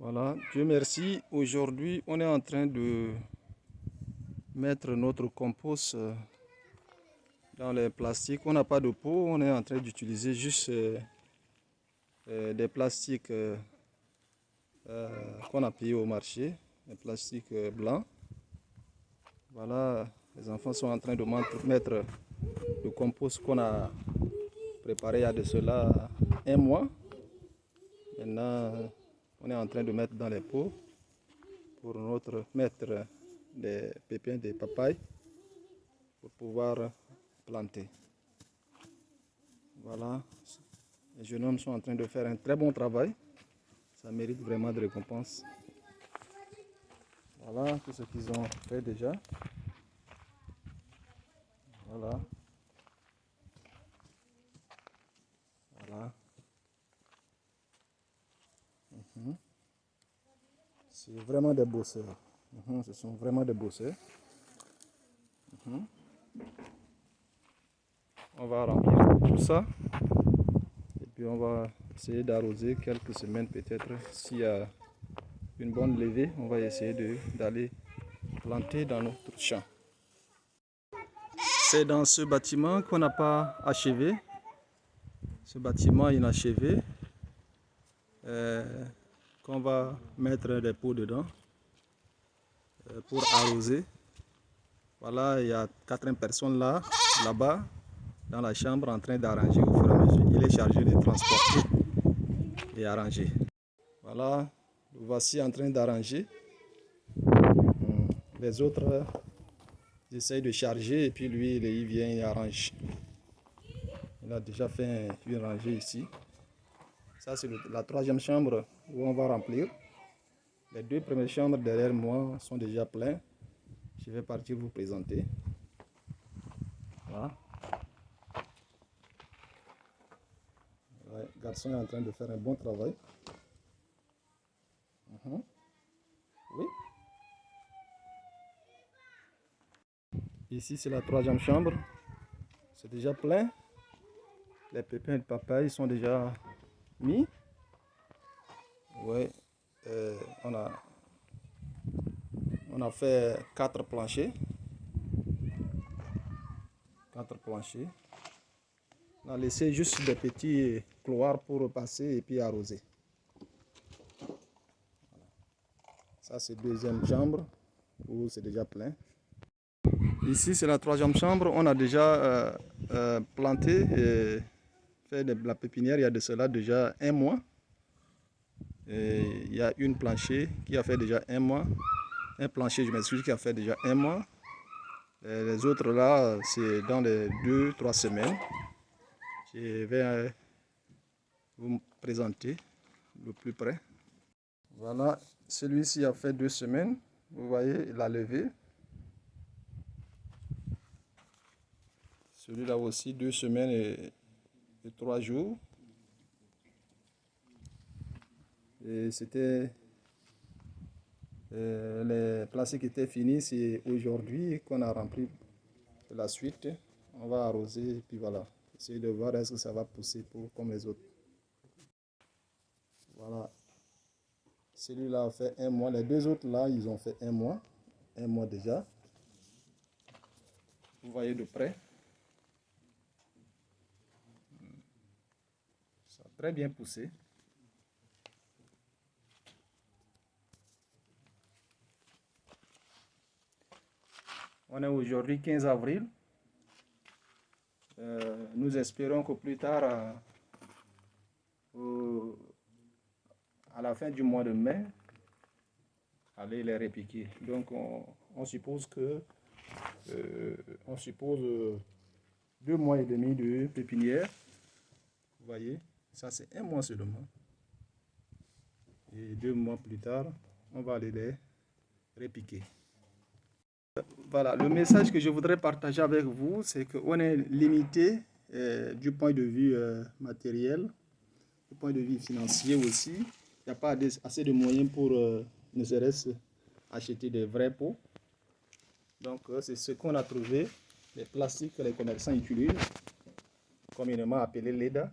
Voilà, Dieu merci. Aujourd'hui, on est en train de mettre notre compost dans les plastiques. On n'a pas de pot, on est en train d'utiliser juste des plastiques qu'on a payés au marché, des plastiques blancs. Voilà, les enfants sont en train de mettre le compost qu'on a préparé il y a de cela un mois. Maintenant, on est en train de mettre dans les pots pour mettre des pépins de papaye pour pouvoir planter. Voilà, les jeunes hommes sont en train de faire un très bon travail. Ça mérite vraiment de récompense. Voilà tout ce qu'ils ont fait déjà. Voilà. Voilà. C'est vraiment des bosseurs. Ce sont vraiment des bosseurs. On va remplir tout ça. Et puis on va essayer d'arroser quelques semaines peut-être. S'il y a une bonne levée, on va essayer d'aller planter dans notre champ. C'est dans ce bâtiment qu'on n'a pas achevé. Ce bâtiment inachevé. Qu'on va mettre des pots dedans pour arroser. Voilà, il y a 80 personnes là-bas, dans la chambre, en train d'arranger au fur et à mesure. Il est chargé de transporter et arranger. Voilà, voici en train d'arranger. Les autres essayent de charger et puis lui, il vient et arrange. Il a déjà fait une rangée ici. Ça, c'est la troisième chambre où on va remplir. Les deux premières chambres derrière moi sont déjà pleines. Je vais partir vous présenter. Voilà. Le garçon est en train de faire un bon travail. Oui. Ici, c'est la troisième chambre. C'est déjà plein. Les pépins de papaye sont déjà mis. Oui. On a fait 4 planchers. 4 planchers. On a laissé juste des petits couloirs pour passer et puis arroser. Ça, c'est deuxième chambre où c'est déjà plein. Ici, c'est la troisième chambre. On a déjà planté et fait de la pépinière il y a de cela déjà un mois. Et il y a une plancher qui a fait déjà un mois. Un plancher, je m'excuse, qui a fait déjà un mois. Et les autres là, c'est dans les 2-3 semaines. Je vais vous présenter le plus près. Voilà, celui-ci a fait 2 semaines. Vous voyez, il a levé. Celui-là aussi, 2 semaines et 3 jours. Et c'était... les plastiques étaient finis. C'est aujourd'hui qu'on a rempli la suite. On va arroser et puis voilà. Essayer de voir est-ce que ça va pousser comme les autres. Voilà. Celui-là a fait un mois. Les deux autres là, ils ont fait un mois. Un mois déjà. Vous voyez de près. Ça a très bien poussé. On est aujourd'hui 15 avril. Nous espérons que plus tard, à la fin du mois de mai, aller les répiquer. Donc on suppose que 2 mois et demi de pépinière. Vous voyez, ça c'est un mois seulement. Et 2 mois plus tard, on va aller les répiquer. Voilà, le message que je voudrais partager avec vous, c'est qu'on est limité du point de vue matériel, du point de vue financier aussi. Il n'y a pas assez de moyens pour ne serait-ce acheter des vrais pots. Donc c'est ce qu'on a trouvé, les plastiques que les commerçants utilisent, communément appelés Leda,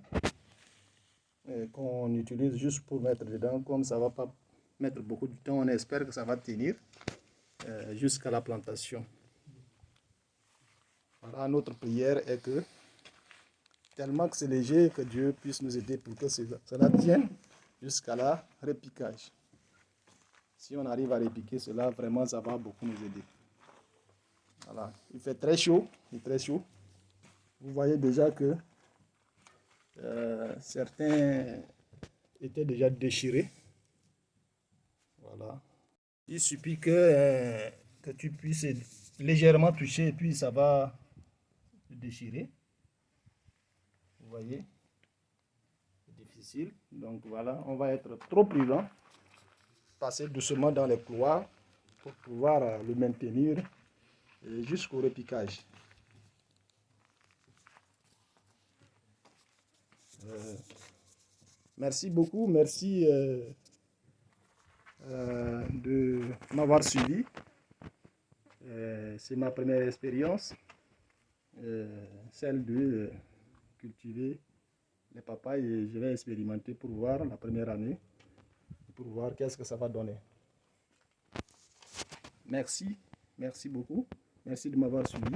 qu'on utilise juste pour mettre dedans, comme ça ne va pas mettre beaucoup de temps. On espère que ça va tenir jusqu'à la plantation. Voilà, notre prière est que, tellement que c'est léger, que Dieu puisse nous aider pour que cela tienne jusqu'à la repiquage. Si on arrive à repiquer cela, vraiment, ça va beaucoup nous aider. Voilà, il fait très chaud, il est très chaud. Vous voyez déjà que certains étaient déjà déchirés. Voilà. Il suffit que tu puisses légèrement toucher et puis ça va se déchirer. Vous voyez, c'est difficile. Donc voilà, on va être trop prudent. Passer doucement dans les couloirs pour pouvoir le maintenir jusqu'au repiquage. Merci beaucoup, merci de m'avoir suivi. C'est ma première expérience, celle de cultiver les papayes, et je vais expérimenter pour voir la première année, pour voir qu'est-ce que ça va donner. Merci, merci beaucoup, merci de m'avoir suivi.